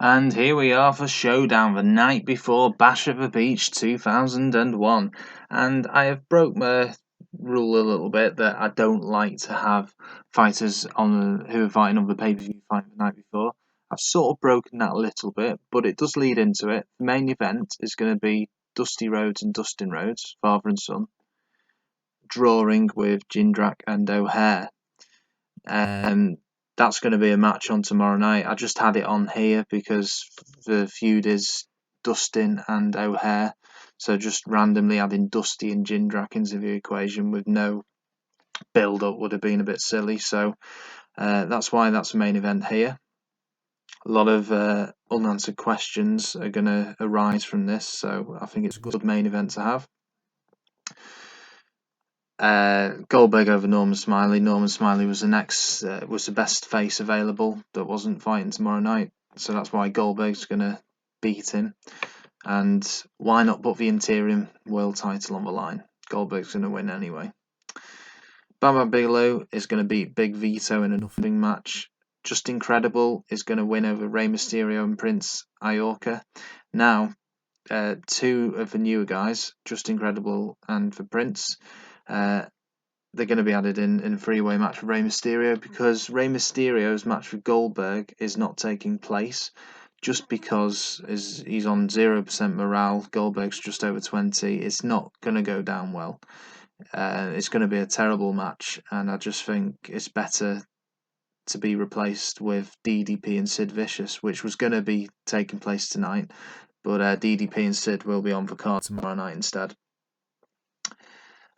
And here we are for Showdown, the night before Bash of the Beach 2001. And I have broke my rule a little bit that I don't like to have fighters who are fighting on the pay-per-view fight the night before. I've sort of broken that a little bit, but it does lead into it. The main event is going to be Dusty Rhodes and Dustin Rhodes, father and son, drawing with Jindrak and O'Haire. That's going to be a match on tomorrow night. I just had it on here because the feud is Dustin and O'Haire, so just randomly adding Dusty and Jindrak into the equation with no build-up would have been a bit silly. So that's why that's the main event here. A lot of unanswered questions are going to arise from this, so I think it's a good main event to have. Goldberg over Norman Smiley. Norman Smiley was the best face available that wasn't fighting tomorrow night, so that's why Goldberg's going to beat him. And why not put the Interim World Title on the line? Goldberg's going to win anyway. Bam Bam Bigelow is going to beat Big Vito in a nothing match. Just Incredible is going to win over Rey Mysterio and Prince Iaukea. Now, two of the newer guys, Just Incredible and for Prince, they're going to be added in a three-way match with Rey Mysterio because Rey Mysterio's match with Goldberg is not taking place just because he's on 0% morale. Goldberg's just over 20. It's not going to go down well. It's going to be a terrible match, and I just think it's better to be replaced with DDP and Sid Vicious, which was going to be taking place tonight, but DDP and Sid will be on the card tomorrow night instead.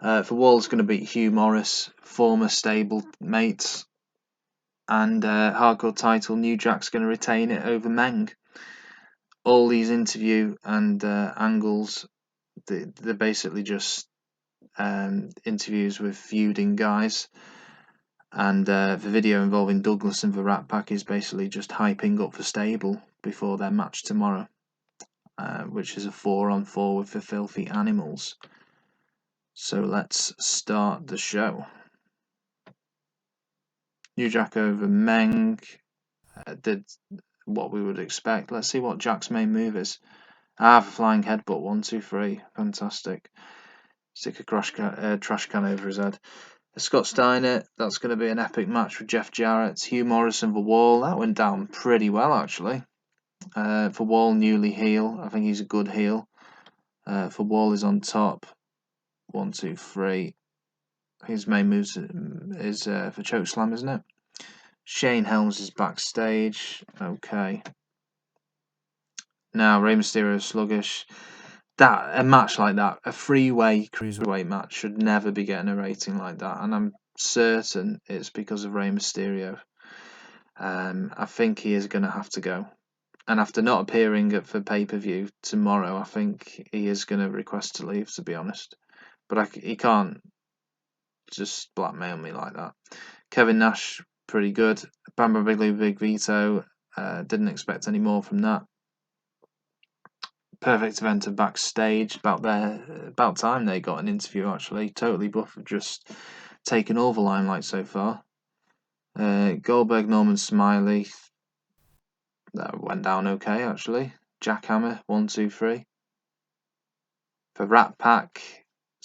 For Wall's going to beat Hugh Morris, former stable mates, and Hardcore title, New Jack's going to retain it over Meng. All these interview and angles, they're basically just interviews with feuding guys, and the video involving Douglas and the Rat Pack is basically just hyping up the stable before their match tomorrow, which is a 4-on-4 with the Filthy Animals. So let's start the show. New Jack over Meng did what we would expect. Let's see what Jack's main move is. The flying headbutt, 1, 2, 3. Fantastic. Stick a trash can over his head. Scott Steiner, that's going to be an epic match with Jeff Jarrett. Hugh Morrison for Wall, that went down pretty well actually. For Wall, newly heel. I think he's a good heel. For Wall is on top. 1, 2, 3. His main move is for chokeslam, isn't it? Shane Helms is backstage. Okay. Now Rey Mysterio sluggish. A match like that, a three-way cruiserweight match, should never be getting a rating like that, and I'm certain it's because of Rey Mysterio. I think he is going to have to go, and after not appearing for pay-per-view tomorrow, I think he is going to request to leave, to be honest. But he can't just blackmail me like that. Kevin Nash, pretty good. Bam Bam Bigelow, Big Vito, didn't expect any more from that. Perfect event of backstage. About time they got an interview actually. Totally Buff have just taken all the limelight so far. Goldberg, Norman Smiley, that went down okay actually. Jackhammer, 1, 2, 3. For Rat Pack,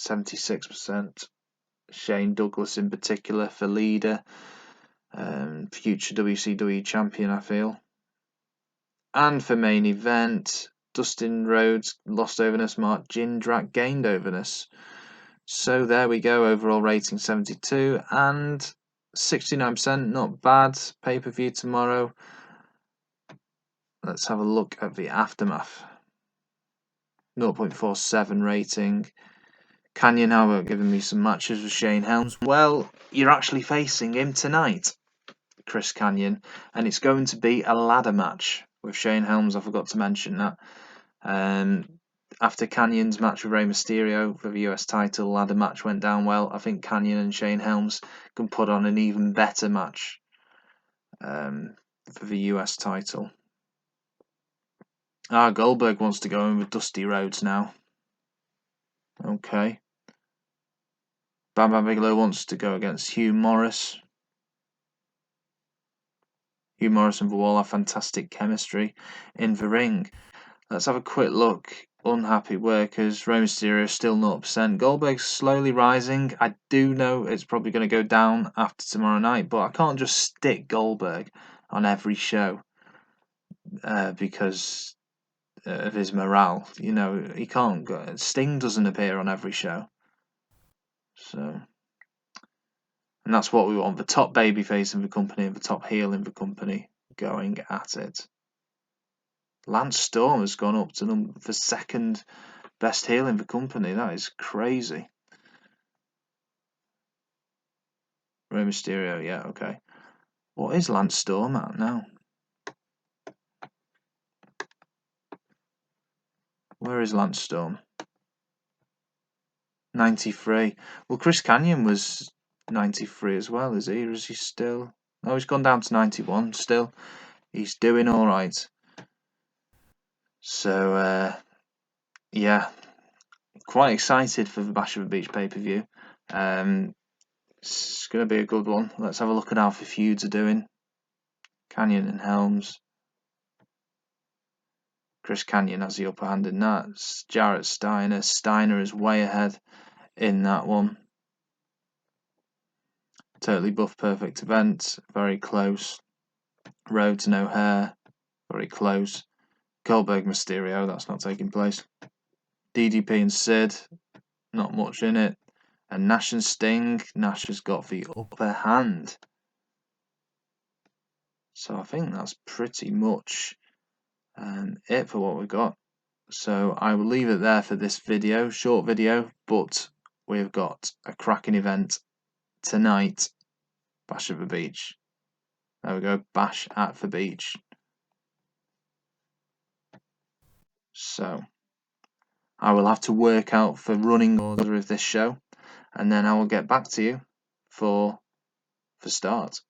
76%. Shane Douglas in particular for leader, future WCW champion, I feel. And for main event, Dustin Rhodes lost overness, Mark Jindrak gained overness. So there we go, overall rating 72 and 69%, not bad. Pay-per-view tomorrow. Let's have a look at the aftermath. 0.47 rating. Canyon, how about giving me some matches with Shane Helms? Well, you're actually facing him tonight, Chris Canyon, and it's going to be a ladder match with Shane Helms. I forgot to mention that. After Canyon's match with Rey Mysterio for the US title, ladder match went down well. I think Canyon and Shane Helms can put on an even better match for the US title. Goldberg wants to go in with Dusty Rhodes now. Okay. Bam Bam Bigelow wants to go against Hugh Morris. Hugh Morris and Vawal have fantastic chemistry in the ring. Let's have a quick look. Unhappy workers. Rey Mysterio still 0%. Goldberg's slowly rising. I do know it's probably going to go down after tomorrow night, but I can't just stick Goldberg on every show because of his morale. You know, he can't go. Sting doesn't appear on every show. So, and that's what we want. The top babyface in the company and the top heel in the company going at it. Lance Storm has gone up to the second best heel in the company. That is crazy. Rey Mysterio, yeah, okay. What is Lance Storm at now? Where is Lance Storm? 93. Well, Chris Kanyon was 93 as well, is he? Or is he still? No, he's gone down to 91 still. He's doing all right. So, yeah, quite excited for the Bash of the Beach pay-per-view. It's going to be a good one. Let's have a look at how the feuds are doing. Kanyon and Helms. Chris Kanyon has the upper hand in that. Jarrett Steiner. Steiner is way ahead in that one. Totally Buff Perfect Event. Very close. Rhodes and O'Haire. Very close. Goldberg Mysterio. That's not taking place. DDP and Sid. Not much in it. And Nash and Sting. Nash has got the upper hand. So I think that's pretty much it for what we've got. So I will leave it there for this video, short video, but we've got a cracking event tonight. Bash at the Beach. There we go, Bash at the Beach. So I will have to work out the running order of this show, and then I will get back to you for start.